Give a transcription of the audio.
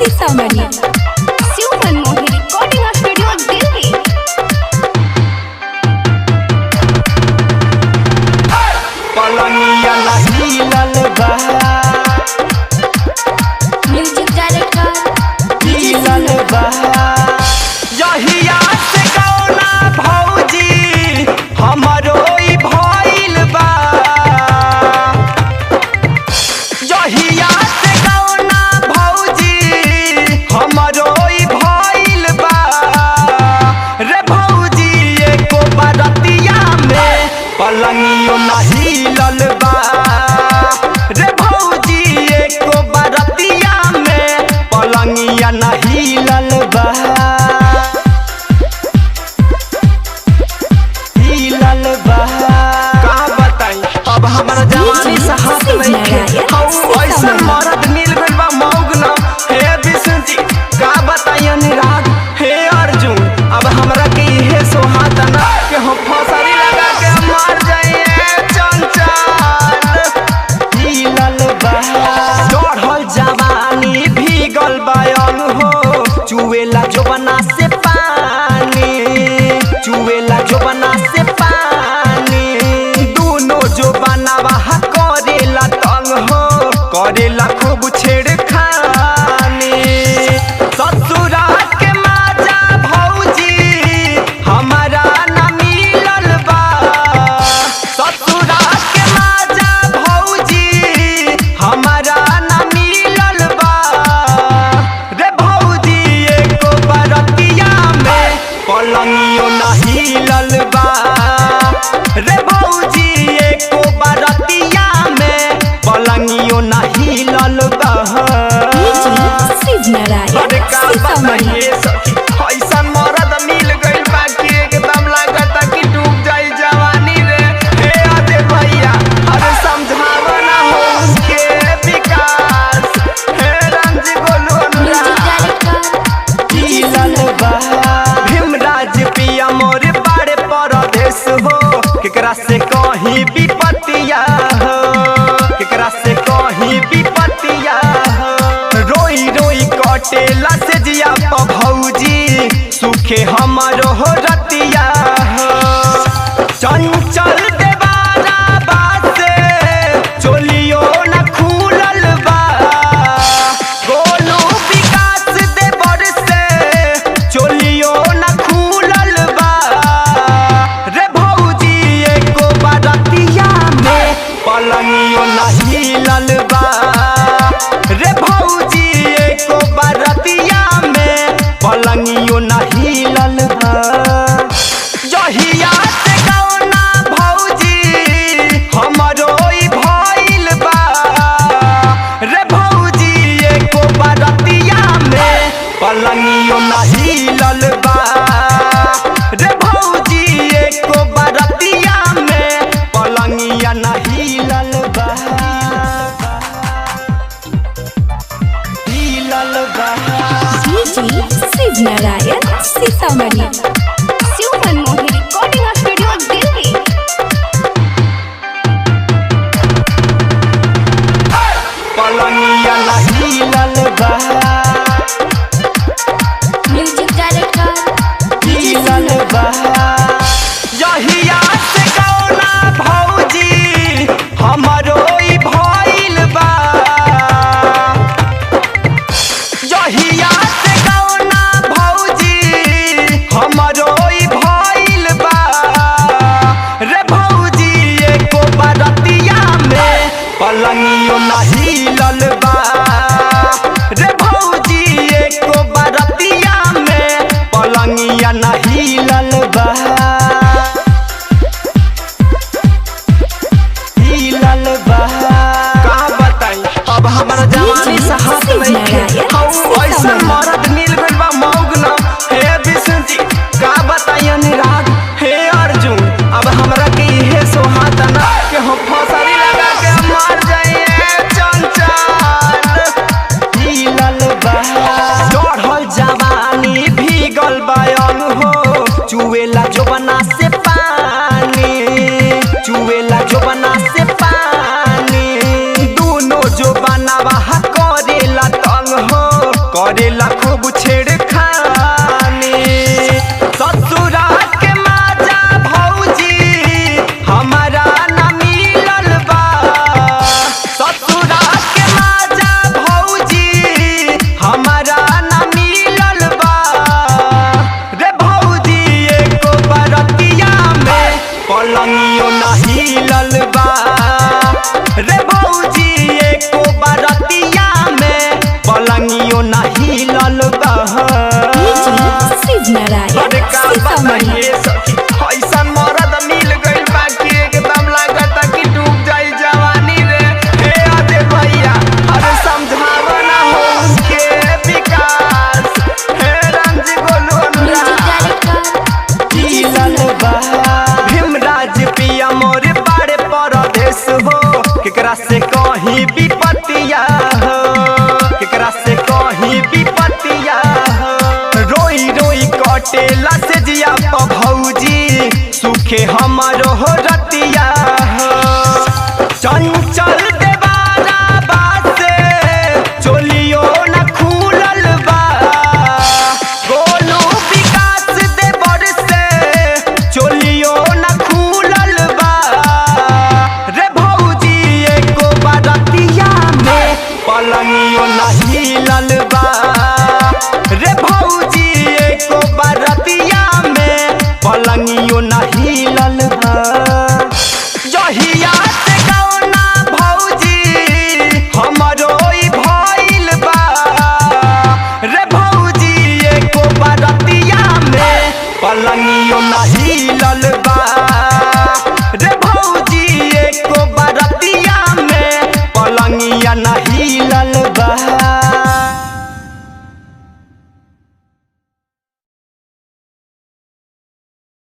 Sitamarhi. Shiv Manmohan recording studio Delhi. पलंगिया नहीं Lalba music director Lalba यहिया से कौना भौजी हमरो ई भइल बा। यहिया से कौना भौजी हमरो ई भइल बा। रे भौजी एको बरतिया में पलंगियो नहीं ललबा। रे भौजी एको बरतिया में पलंगिया नहीं ललबा। का बताई अब हमारा जवानी से हाथ लइके ऐसन मरद मिल गइल बा मौग न। हे विष्णु जी का बताई अनुराग हे अर्जुन अब हमरा के इहे सोहाता ना कि हम फसरी लगा के मर जाइए चंचल। चढ़ल जवानी भीगल बायन हो चुएला जोबना से पानी। चुएला जोबना से पानी दोनों जोबना वहा करेला तंग हो करेला खूब छेड़खानी। ससुरा के माजा भौजी हमारा न मिलल बा। ससुरा के माजा भौजी हमारा न मिलल बा। रे भौजी एको बरतिया में पलंगियो नहीं ललबा। रे भौजी एको बरतिया में पलंगियो नहीं ललबा। शिव नारायण सीतामढ़ी। ऐसन मरद मिल गइल बा कि एकदम लागता कि डूब जाई जवानी रे। हे अजय भैया अरे समझावो ना हो उनके विकास। हे रंजी गोलू म्यूजिक डायरेक्टर भीमराज पिया मोर बाड़े परदेश हो केकरा से कहीं विपतिया हो। केकरा से कहीं विपतिया हो। रोई रोई कटेला से जिया प भौजी सुखे हमरो हो रतिया हो। चंचल देवारा बासे चोलियो न खुलल बा। गोलू विकास देवर से चोलियो न खुलल बा। रे भौजी एको बरतिया में पलंगियो नहीं ललबा। रे भौजी एको बरतिया में पलंगियो नहीं ललबा। यहिया से कौना भौजी हमरो ई भइल बा। रे भौजी एको बरतिया में पलंगियो नहीं ललबा। रे भौजी एको बरतिया में पलंगिया नहीं ललबा। शिव नारायण सीतामढ़ी। Shiv Manmohan recording studio Delhi. पलंगिया नहीं ललबा म्यूजिक डायरेक्टर यहिया से कौना भौजी हमरो ई भइल बा। यहिया से कौना भौजी हमरो ई भइल बा। रे भौजी एको बरतिया में पलंगियो नहीं ललबा। रे भौजी एको बरतिया में पलंगिया नहीं ललबा। का बताई अब हमारा जवानी से हाथ लइके ऐसन मरद मिल गइल बा मौग न। हे विष्णु जी का बताई अनुराग हे अर्जुन अब हमरा के इहे सोहाता ना कि हम फसरी लगा के मर जाइए चंचल। चढ़ल जवानी भीगल बायन हो चुएला जोबना से पानी। चुएला जोबना से पानी दोनों जोबना वहा करेला तंग हो करे बताइए सखी ऐसन मरद मिल गइल बाकी एकदम लागता कि डूब जाई जवानी रे। हे अजय भैया अरे समझावा ना हो उनके विकास। हे रंजी गोलू भीमराज पिया मोरे बाड़े परदेश हो केकरा से कहीं विपत्तिया हो केकरा से कहीं विपत्तिया हो। रोई रोई कटेला से जिया भौजी सुखे हमारो हो रतिया हो। चंचल देवारा बासे चोलियो न खुलल बा गोलू विकास देवर से चोलियो न खुलल बा रे भौजी एको बारतिया में पलंगियो न हिलल बा रे भौजी एको बारतिया में पलंगियो न हिलल बा। जहिया से गौना भौजी हमरो ई भइल बा रे भौजी एको बारतिया में पलंगियो न हिलल बा रे भौजी एको बारतिया में पलंगिया न हिलल बा।